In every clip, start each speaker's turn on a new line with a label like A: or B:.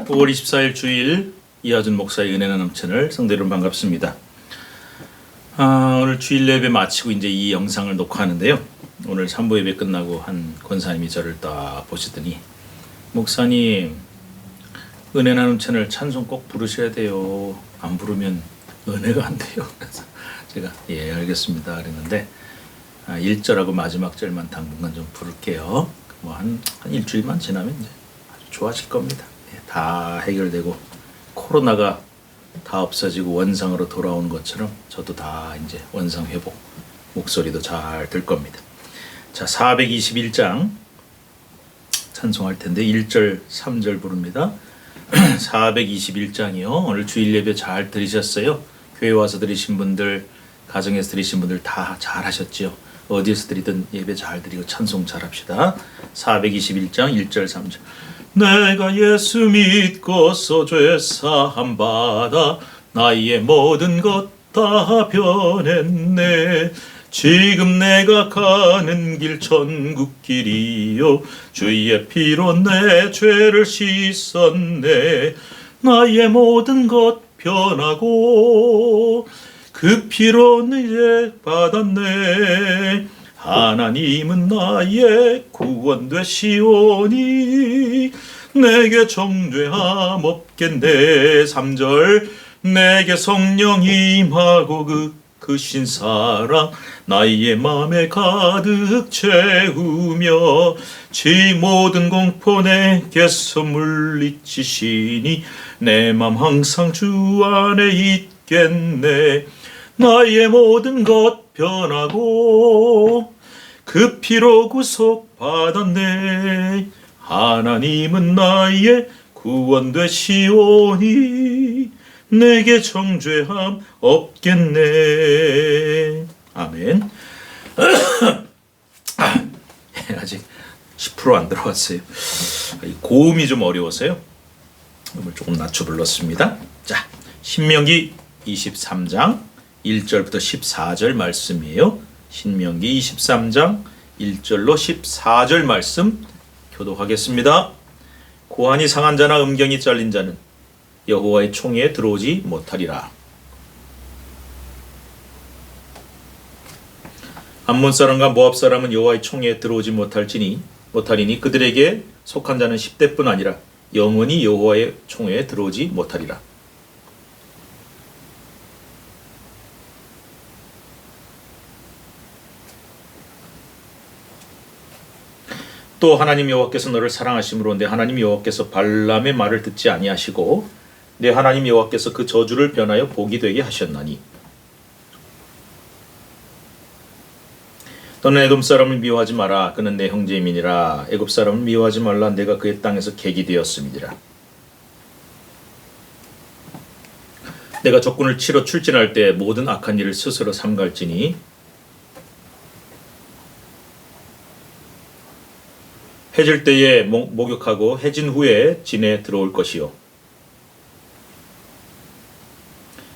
A: (5월 24일) 주일 이하준 목사의 은혜는 넘치는 성도 여러분 반갑습니다. 오늘 주일 예배 마치고 이제 이 영상을 녹화하는데요. 오늘 3부 예배 끝나고 한 권사님이 저를 딱 보시더니, 목사님 은혜는 넘치는 찬송 꼭 부르셔야 돼요. 안 부르면 은혜가 안 돼요. 그래서 제가 예 알겠습니다 그랬는데, 1절하고 마지막 절만 당분간 좀 부를게요. 뭐 한 일주일만 지나면 이제 아주 좋아질 겁니다. 다 해결되고 코로나가 다 없어지고 원상으로 돌아오는 것처럼 저도 다 이제 원상 회복, 목소리도 잘 들 겁니다. 자, 421장 찬송할 텐데 1절 3절 부릅니다. 421장이요. 오늘 주일 예배 잘 들으셨어요? 교회 와서 들으신 분들, 가정에서 들으신 분들 다 잘 하셨지요? 어디에서 드리든 예배 잘 드리고 찬송 잘 합시다. 421장 1절 3절. 내가 예수 믿고서 죄사함 받아 나의 모든 것 다 변했네. 지금 내가 가는 길 천국 길이요, 주의 피로 내 죄를 씻었네. 나의 모든 것 변하고 그 피로 이제 받았네. 하나님은 나의 구원 되시오니 내게 정죄함 없겠네. 3절. 내게 성령 임하고 그 신사랑 나의 맘에 가득 채우며 지 모든 공포 내게서 물리치시니 내 맘 항상 주 안에 있겠네. 나의 모든 것 변하고 그 피로 구속받았네. 하나님은 나의 구원 되시오니 내게 정죄함 없겠네. 아멘. 아직 10% 안 들어왔어요. 고음이 좀 어려워서요. 음을 조금 낮춰 불렀습니다. 자, 신명기 23장 1절부터 14절 말씀이에요. 신명기 23장 1절로 14절 말씀 교독하겠습니다. 고환이 상한 자나 음경이 잘린 자는 여호와의 총회에 들어오지 못하리라. 암몬 사람과 모압 사람은 여호와의 총회에 들어오지 못하리니 그들에게 속한 자는 10대뿐 아니라 영원히 여호와의 총회에 들어오지 못하리라. 또 하나님 여호와께서 너를 사랑하심으로 내 하나님 여호와께서 발람의 말을 듣지 아니하시고 내 하나님 여호와께서 그 저주를 변하여 복이 되게 하셨나니, 너는 에돔 사람을 미워하지 마라. 그는 내 형제임이니라. 애굽 사람을 미워하지 말라. 내가 그의 땅에서 객이 되었음이니라. 내가 적군을 치러 출진할 때 모든 악한 일을 스스로 삼갈지니 해질 때에 목욕하고 해진 후에 진에 들어올 것이요,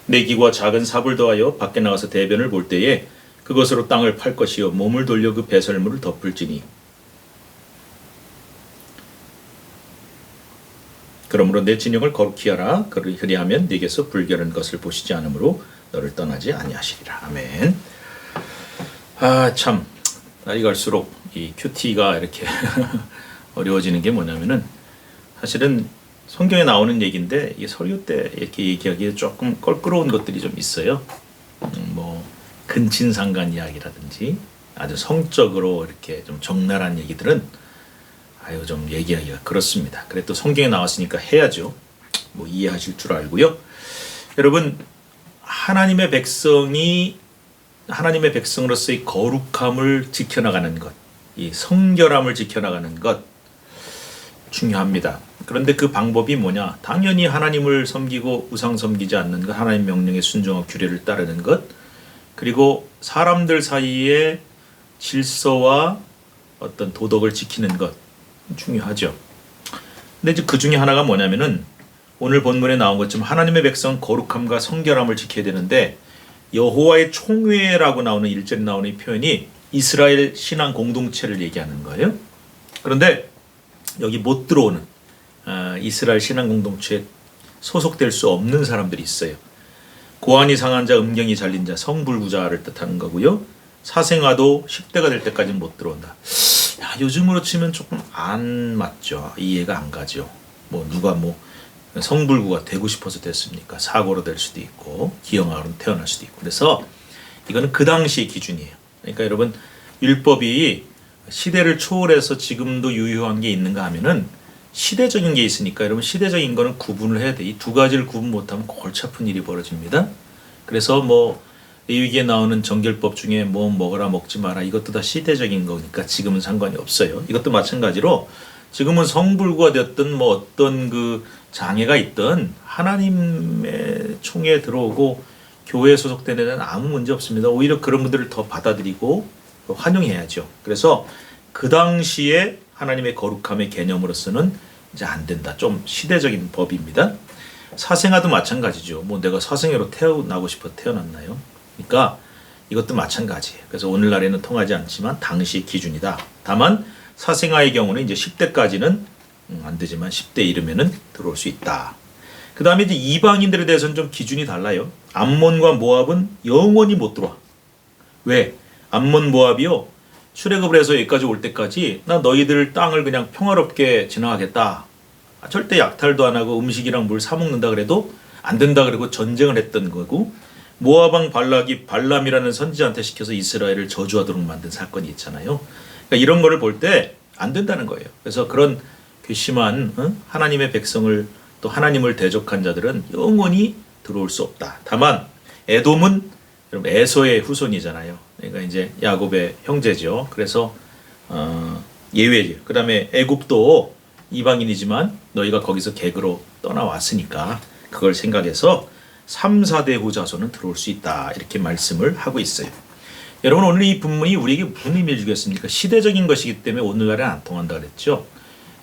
A: 내 기과 작은 삽을 더하여 밖에 나가서 대변을 볼 때에 그것으로 땅을 팔 것이요, 몸을 돌려 그 배설물을 덮을지니, 그러므로 내 진영을 거룩히 하라. 그리하면 네게서 불결한 것을 보시지 않으므로 너를 떠나지 아니하시리라. 아멘. 참 날이 갈수록 이 큐티가 이렇게 어려워지는 게 뭐냐면은, 사실은 성경에 나오는 얘기인데 이 설교 때 이렇게 얘기하기에 조금 껄끄러운 것들이 좀 있어요. 뭐 근친상간 이야기라든지 아주 성적으로 이렇게 좀 적나라한 얘기들은 좀 얘기하기가 그렇습니다. 그래도 성경에 나왔으니까 해야죠. 뭐 이해하실 줄 알고요. 여러분, 하나님의 백성으로서의 거룩함을 지켜나가는 것, 이 성결함을 지켜나가는 것 중요합니다. 그런데 그 방법이 뭐냐? 당연히 하나님을 섬기고 우상 섬기지 않는 것, 하나님 명령에 순종하고 규례를 따르는 것, 그리고 사람들 사이에 질서와 어떤 도덕을 지키는 것 중요하죠. 근데 이제 그 중에 하나가 뭐냐면은 오늘 본문에 나온 것처럼 하나님의 백성 거룩함과 성결함을 지켜야 되는데, 여호와의 총회라고 나오는 1절에 나오는 이 표현이 이스라엘 신앙 공동체를 얘기하는 거예요. 그런데 여기 못 들어오는 이스라엘 신앙 공동체에 소속될 수 없는 사람들이 있어요. 고안이 상한 자, 음경이 잘린 자, 성불구자를 뜻하는 거고요. 사생아도 10대가 될 때까지는 못 들어온다. 야, 요즘으로 치면 조금 안 맞죠. 이해가 안 가죠. 뭐 누가 뭐 성불구가 되고 싶어서 됐습니까? 사고로 될 수도 있고 기형아로 태어날 수도 있고. 그래서 이거는 그 당시의 기준이에요. 그러니까 여러분 율법이 시대를 초월해서 지금도 유효한 게 있는가 하면은 시대적인 게 있으니까 여러분 시대적인 거는 구분을 해야 돼. 이 두 가지를 구분 못하면 골치 아픈 일이 벌어집니다. 그래서 뭐 레위기에 나오는 정결법 중에 뭐 먹어라 먹지 마라 이것도 다 시대적인 거니까 지금은 상관이 없어요. 이것도 마찬가지로 지금은 성불구가 됐든 뭐 어떤 그 장애가 있든 하나님의 총에 들어오고 교회에 소속된 애는 아무 문제 없습니다. 오히려 그런 분들을 더 받아들이고 환영해야죠. 그래서 그 당시에 하나님의 거룩함의 개념으로서는 이제 안 된다. 좀 시대적인 법입니다. 사생아도 마찬가지죠. 뭐 내가 사생아로 태어나고 싶어 태어났나요? 그러니까 이것도 마찬가지예요. 그래서 오늘날에는 통하지 않지만 당시 기준이다. 다만 사생아의 경우는 이제 10대까지는 안 되지만 10대 이르면은 들어올 수 있다. 그 다음에 이제 이방인들에 대해서는 좀 기준이 달라요. 암몬과 모압은 영원히 못 들어와. 왜? 암몬 모압이요. 출애굽을 해서 여기까지 올 때까지 나 너희들 땅을 그냥 평화롭게 지나가겠다. 절대 약탈도 안 하고 음식이랑 물 사 먹는다 그래도 안 된다 그러고 전쟁을 했던 거고 모압 왕 발락이 발람이라는 선지자한테 시켜서 이스라엘을 저주하도록 만든 사건이 있잖아요. 그러니까 이런 거를 볼 때 안 된다는 거예요. 그래서 그런 괘씸한 하나님의 백성을 또 하나님을 대적한 자들은 영원히 들어올 수 없다. 다만 에돔은 여러분 에서의 후손이잖아요. 그러니까 이제 야곱의 형제죠. 그래서 예외죠. 그 다음에 애굽도 이방인이지만 너희가 거기서 객으로 떠나왔으니까 그걸 생각해서 3, 4대 후자손은 들어올 수 있다. 이렇게 말씀을 하고 있어요. 여러분 오늘 이 본문이 우리에게 무슨 의미를 주겠습니까? 시대적인 것이기 때문에 오늘날에는 안 통한다 그랬죠.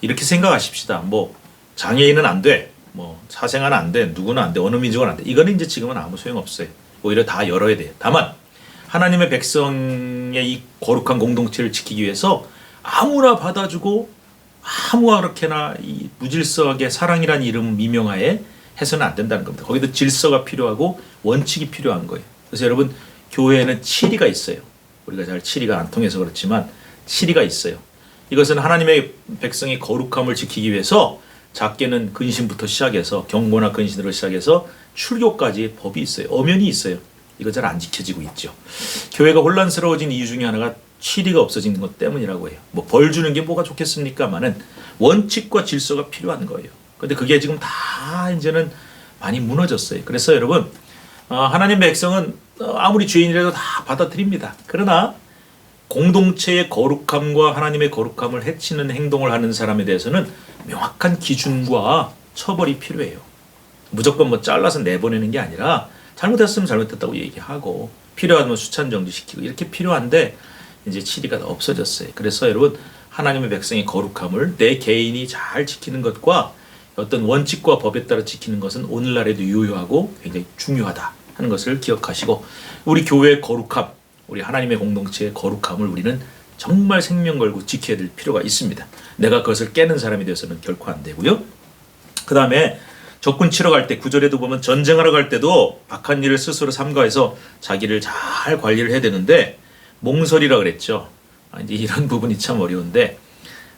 A: 이렇게 생각하십시다. 뭐 장애인은 안 돼. 뭐 사생아는 안 돼. 누구는 안 돼. 어느 민족은 안 돼. 이거는 이제 지금은 아무 소용없어요. 오히려 다 열어야 돼요. 다만 하나님의 백성의 이 거룩한 공동체를 지키기 위해서 아무나 받아주고 아무렇게나 이 무질서하게 사랑이라는 이름 미명하에 해서는 안 된다는 겁니다. 거기도 질서가 필요하고 원칙이 필요한 거예요. 그래서 여러분 교회에는 치리가 있어요. 우리가 잘 치리가 안 통해서 그렇지만 치리가 있어요. 이것은 하나님의 백성의 거룩함을 지키기 위해서 작게는 근신부터 시작해서 경고나 근신으로 시작해서 출교까지 법이 있어요. 엄연히 있어요. 이거 잘 안 지켜지고 있죠. 교회가 혼란스러워진 이유 중에 하나가 치리가 없어지는 것 때문이라고 해요. 뭐 벌 주는 게 뭐가 좋겠습니까마는 원칙과 질서가 필요한 거예요. 근데 그게 지금 다 이제는 많이 무너졌어요. 그래서 여러분 하나님 백성은 아무리 죄인이라도 다 받아들입니다. 그러나 공동체의 거룩함과 하나님의 거룩함을 해치는 행동을 하는 사람에 대해서는 명확한 기준과 처벌이 필요해요. 무조건 뭐 잘라서 내보내는 게 아니라 잘못했으면 잘못했다고 얘기하고 필요하면 수찬 정지시키고 이렇게 필요한데 이제 치리가 없어졌어요. 그래서 여러분 하나님의 백성의 거룩함을 내 개인이 잘 지키는 것과 어떤 원칙과 법에 따라 지키는 것은 오늘날에도 유효하고 굉장히 중요하다 하는 것을 기억하시고 우리 교회의 거룩함, 우리 하나님의 공동체의 거룩함을 우리는 정말 생명 걸고 지켜야 될 필요가 있습니다. 내가 그것을 깨는 사람이 되어서는 결코 안 되고요. 그 다음에 적군 치러 갈 때 구절에도 보면 전쟁하러 갈 때도 악한 일을 스스로 삼가해서 자기를 잘 관리를 해야 되는데 몽설이라 그랬죠. 이제 이런 부분이 참 어려운데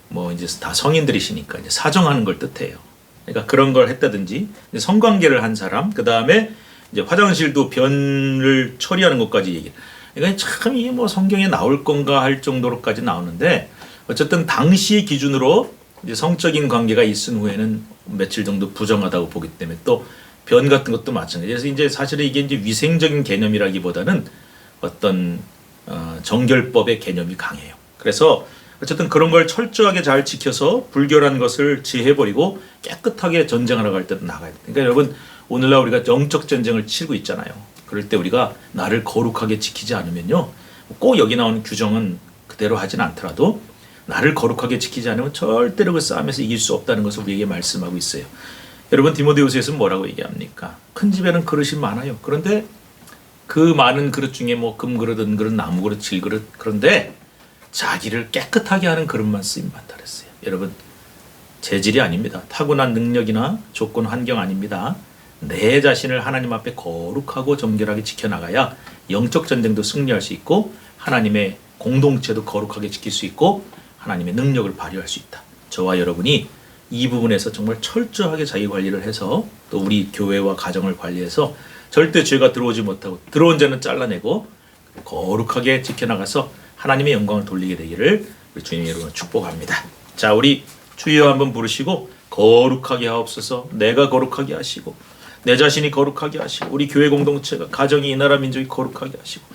A: 뭐 이제 다 성인들이시니까 이제 사정하는 걸 뜻해요. 그러니까 그런 걸 했다든지 성관계를 한 사람, 그 다음에 이제 화장실도 변을 처리하는 것까지 얘기. 그러니까 참 이게 뭐 성경에 나올 건가 할 정도로까지 나오는데 어쨌든 당시의 기준으로 이제 성적인 관계가 있은 후에는 며칠 정도 부정하다고 보기 때문에 또 변 같은 것도 마찬가지. 그래서 이제 사실은 이게 이제 위생적인 개념이라기보다는 어떤 정결법의 개념이 강해요. 그래서 어쨌든 그런 걸 철저하게 잘 지켜서 불결한 것을 제해버리고 깨끗하게 전쟁하러 갈 때도 나가야 돼요. 그러니까 여러분 오늘날 우리가 영적 전쟁을 치르고 있잖아요. 그럴 때 우리가 나를 거룩하게 지키지 않으면요. 꼭 여기 나오는 규정은 그대로 하진 않더라도 나를 거룩하게 지키지 않으면 절대로 그 싸움에서 이길 수 없다는 것을 우리에게 말씀하고 있어요. 여러분 디모데후서에서는 뭐라고 얘기합니까? 큰 집에는 그릇이 많아요. 그런데 그 많은 그릇 중에 뭐 금그릇, 은그릇, 나무그릇, 질그릇, 그런데 자기를 깨끗하게 하는 그릇만 쓰임받다 그랬어요. 여러분, 재질이 아닙니다. 타고난 능력이나 조건, 환경 아닙니다. 내 자신을 하나님 앞에 거룩하고 정결하게 지켜나가야 영적 전쟁도 승리할 수 있고 하나님의 공동체도 거룩하게 지킬 수 있고 하나님의 능력을 발휘할 수 있다. 저와 여러분이 이 부분에서 정말 철저하게 자기 관리를 해서 또 우리 교회와 가정을 관리해서 절대 죄가 들어오지 못하고 들어온 죄는 잘라내고 거룩하게 지켜나가서 하나님의 영광을 돌리게 되기를 우리 주님 여러분 축복합니다. 자, 우리 주여 한번 부르시고 거룩하게 하옵소서. 내가 거룩하게 하시고 내 자신이 거룩하게 하시고 우리 교회 공동체가 가정이 이 나라 민족이 거룩하게 하시고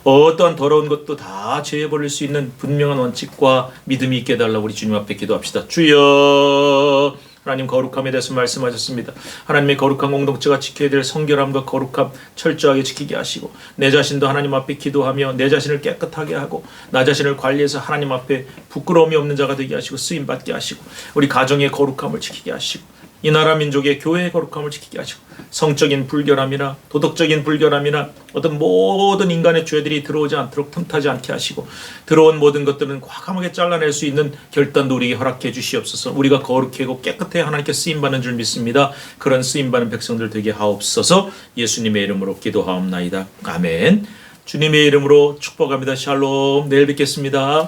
A: 어떠한 더러운 것도 다 제해버릴 수 있는 분명한 원칙과 믿음이 있게 해달라고 우리 주님 앞에 기도합시다. 주여, 하나님 거룩함에 대해서 말씀하셨습니다. 하나님의 거룩한 공동체가 지켜야 될 성결함과 거룩함 철저하게 지키게 하시고 내 자신도 하나님 앞에 기도하며 내 자신을 깨끗하게 하고 나 자신을 관리해서 하나님 앞에 부끄러움이 없는 자가 되게 하시고 쓰임받게 하시고 우리 가정의 거룩함을 지키게 하시고 이 나라 민족의 교회의 거룩함을 지키게 하시고 성적인 불결함이나 도덕적인 불결함이나 어떤 모든 인간의 죄들이 들어오지 않도록 틈타지 않게 하시고 들어온 모든 것들은 과감하게 잘라낼 수 있는 결단도 우리에게 허락해 주시옵소서. 우리가 거룩하고 깨끗해 하나님께 쓰임받는 줄 믿습니다. 그런 쓰임받는 백성들 되게 하옵소서. 예수님의 이름으로 기도하옵나이다. 아멘. 주님의 이름으로 축복합니다. 샬롬. 내일 뵙겠습니다.